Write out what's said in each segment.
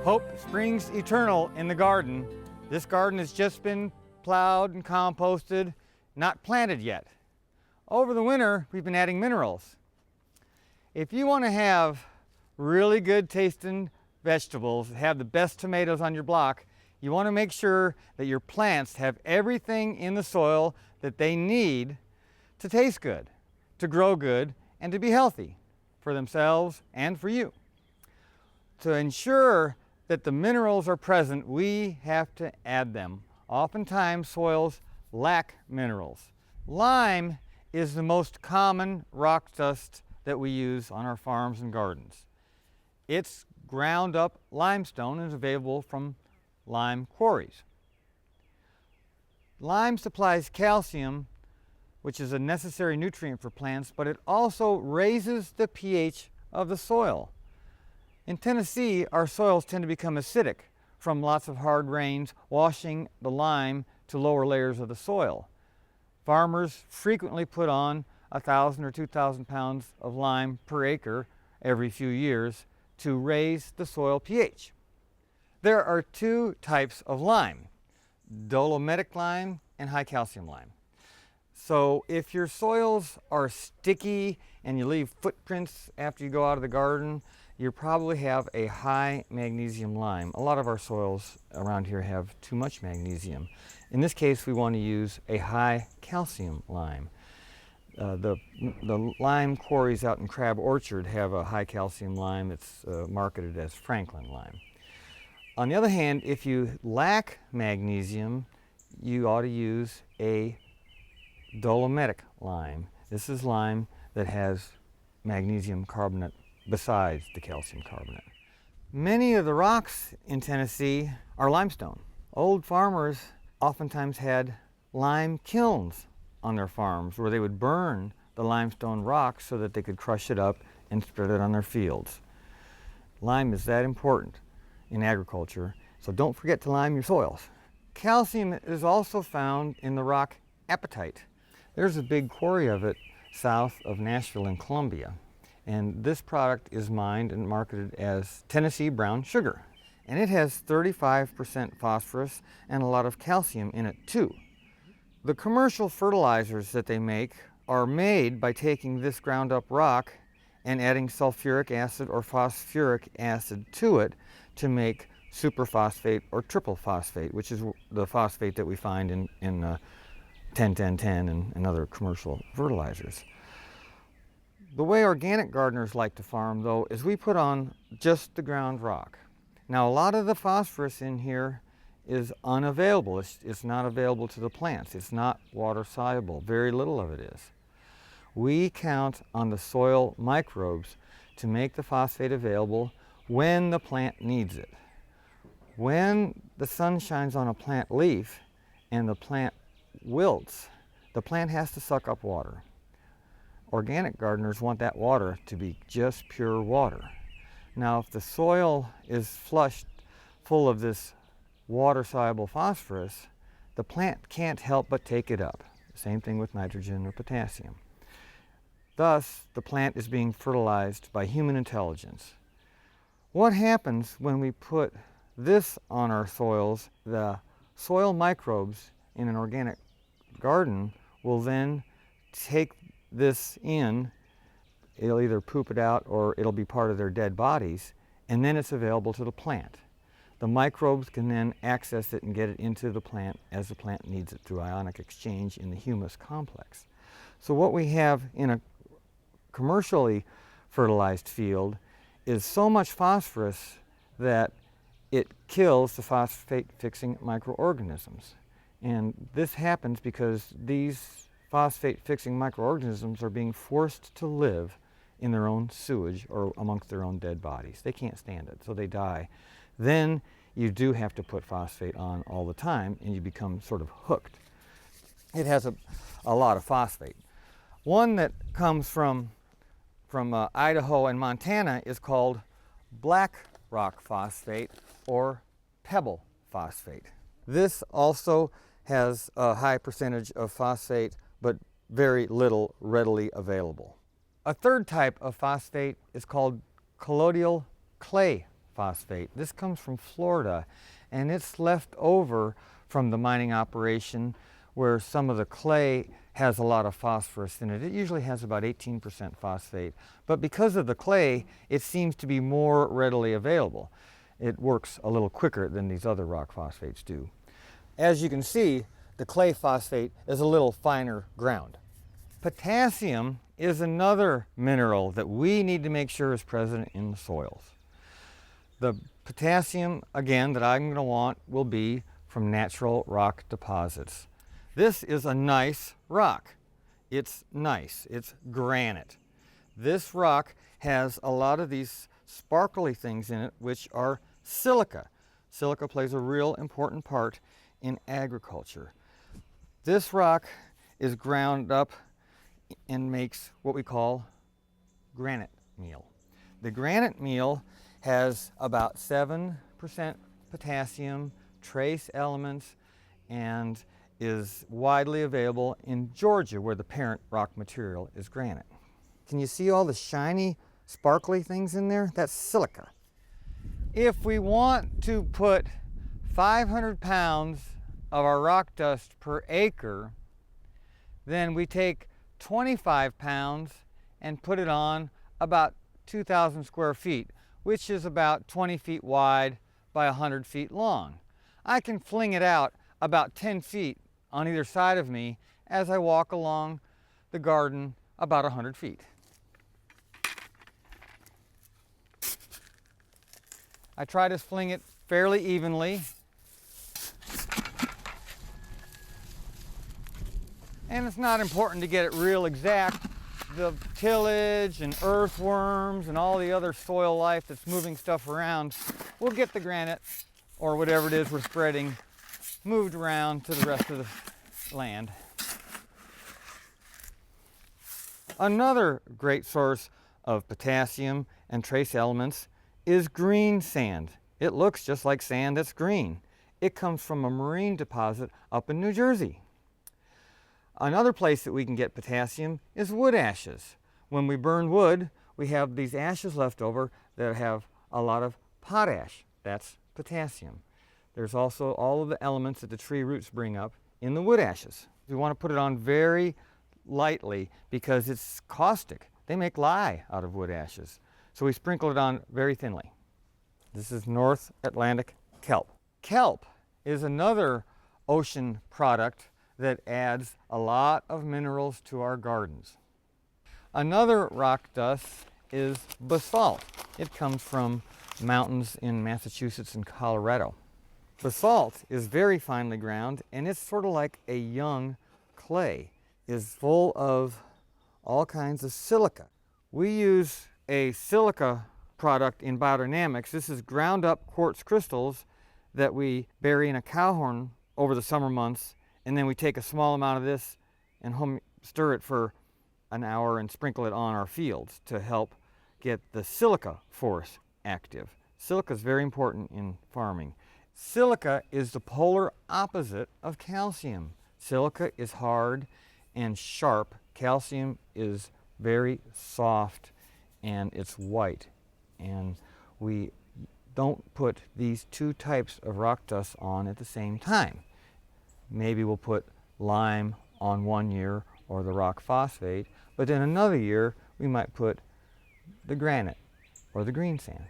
Hope springs eternal in the garden. This garden has just been plowed and composted, not planted yet. Over the winter, we've been adding minerals. If you want to have really good tasting vegetables, have the best tomatoes on your block, you want to make sure that your plants have everything in the soil that they need to taste good, to grow good, and to be healthy for themselves and for you. To ensure that the minerals are present, we have to add them. Oftentimes, soils lack minerals. Lime is the most common rock dust that we use on our farms and gardens. It's ground up limestone and is available from lime quarries. Lime supplies calcium, which is a necessary nutrient for plants, but it also raises the pH of the soil. In Tennessee, our soils tend to become acidic from lots of hard rains washing the lime to lower layers of the soil. Farmers frequently put on 1,000 or 2,000 pounds of lime per acre every few years to raise the soil pH. There are two types of lime, dolomitic lime and high calcium lime. So if your soils are sticky and you leave footprints after you go out of the garden, you probably have a high magnesium lime. A lot of our soils around here have too much magnesium. In this case, we want to use a high calcium lime. The lime quarries out in Crab Orchard have a high calcium lime. It's marketed as Franklin lime. On the other hand, if you lack magnesium, you ought to use a dolomitic lime. This is lime that has magnesium carbonate besides the calcium carbonate. Many of the rocks in Tennessee are limestone. Old farmers oftentimes had lime kilns on their farms where they would burn the limestone rocks so that they could crush it up and spread it on their fields. Lime is that important in agriculture, so don't forget to lime your soils. Calcium is also found in the rock apatite. There's a big quarry of it south of Nashville in Columbia. And this product is mined and marketed as Tennessee brown sugar. And it has 35% phosphorus and a lot of calcium in it too. The commercial fertilizers that they make are made by taking this ground up rock and adding sulfuric acid or phosphoric acid to it to make superphosphate or triple phosphate, which is the phosphate that we find in 10-10-10 and other commercial fertilizers. The way organic gardeners like to farm, though, is we put on just the ground rock. Now, a lot of the phosphorus in here is unavailable. It's not available to the plants. It's not water soluble. Very little of it is. We count on the soil microbes to make the phosphate available when the plant needs it. When the sun shines on a plant leaf and the plant wilts, the plant has to suck up water. Organic gardeners want that water to be just pure water. Now, if the soil is flushed full of this water-soluble phosphorus, the plant can't help but take it up. Same thing with nitrogen or potassium. Thus, the plant is being fertilized by human intelligence. What happens when we put this on our soils? The soil microbes in an organic garden will then take this in. It'll either poop it out or it'll be part of their dead bodies, and then it's available to the plant. The microbes can then access it and get it into the plant as the plant needs it through ionic exchange in the humus complex. So what we have in a commercially fertilized field is so much phosphorus that it kills the phosphate-fixing microorganisms. And this happens because these phosphate-fixing microorganisms are being forced to live in their own sewage or amongst their own dead bodies. They can't stand it, so they die. Then you do have to put phosphate on all the time, and you become sort of hooked. It has a lot of phosphate. One that comes from Idaho and Montana is called black rock phosphate or pebble phosphate. This also has a high percentage of phosphate, but very little readily available. A third type of phosphate is called collodial clay phosphate. This comes from Florida, and it's left over from the mining operation where some of the clay has a lot of phosphorus in it. It usually has about 18% phosphate, but because of the clay, it seems to be more readily available. It works a little quicker than these other rock phosphates do. As you can see, the clay phosphate is a little finer ground. Potassium is another mineral that we need to make sure is present in the soils. The potassium, again, that I'm going to want will be from natural rock deposits. This is a nice rock. It's nice. It's granite. This rock has a lot of these sparkly things in it, which are silica. Silica plays a real important part in agriculture. This rock is ground up and makes what we call granite meal. The granite meal has about 7% potassium, trace elements, and is widely available in Georgia, where the parent rock material is granite. Can you see all the shiny, sparkly things in there? That's silica. If we want to put 500 pounds of our rock dust per acre, then we take 25 pounds and put it on about 2,000 square feet, which is about 20 feet wide by 100 feet long. I can fling it out about 10 feet on either side of me as I walk along the garden about 100 feet. I try to fling it fairly evenly. And it's not important to get it real exact. The tillage and earthworms and all the other soil life that's moving stuff around will get the granite, or whatever it is we're spreading, moved around to the rest of the land. Another great source of potassium and trace elements is green sand. It looks just like sand that's green. It comes from a marine deposit up in New Jersey. Another place that we can get potassium is wood ashes. When we burn wood, we have these ashes left over that have a lot of potash. That's potassium. There's also all of the elements that the tree roots bring up in the wood ashes. We want to put it on very lightly because it's caustic. They make lye out of wood ashes. So we sprinkle it on very thinly. This is North Atlantic kelp. Kelp is another ocean product that adds a lot of minerals to our gardens. Another rock dust is basalt. It comes from mountains in Massachusetts and Colorado. Basalt is very finely ground, and it's sort of like a young clay. It's full of all kinds of silica. We use a silica product in biodynamics. This is ground up quartz crystals that we bury in a cow horn over the summer months, and then we take a small amount of this and stir it for an hour and sprinkle it on our fields to help get the silica force active. Silica is very important in farming. Silica is the polar opposite of calcium. Silica is hard and sharp. Calcium is very soft and it's white. And we don't put these two types of rock dust on at the same time. Maybe we'll put lime on one year or the rock phosphate, but then another year we might put the granite or the green sand.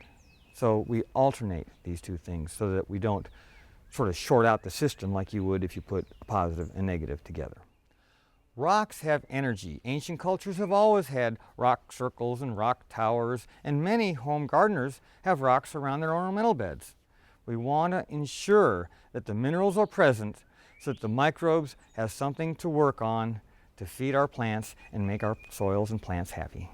So we alternate these two things so that we don't sort of short out the system like you would if you put a positive and negative together. Rocks have energy. Ancient cultures have always had rock circles and rock towers, and many home gardeners have rocks around their ornamental beds. We want to ensure that the minerals are present so that the microbes have something to work on to feed our plants and make our soils and plants happy.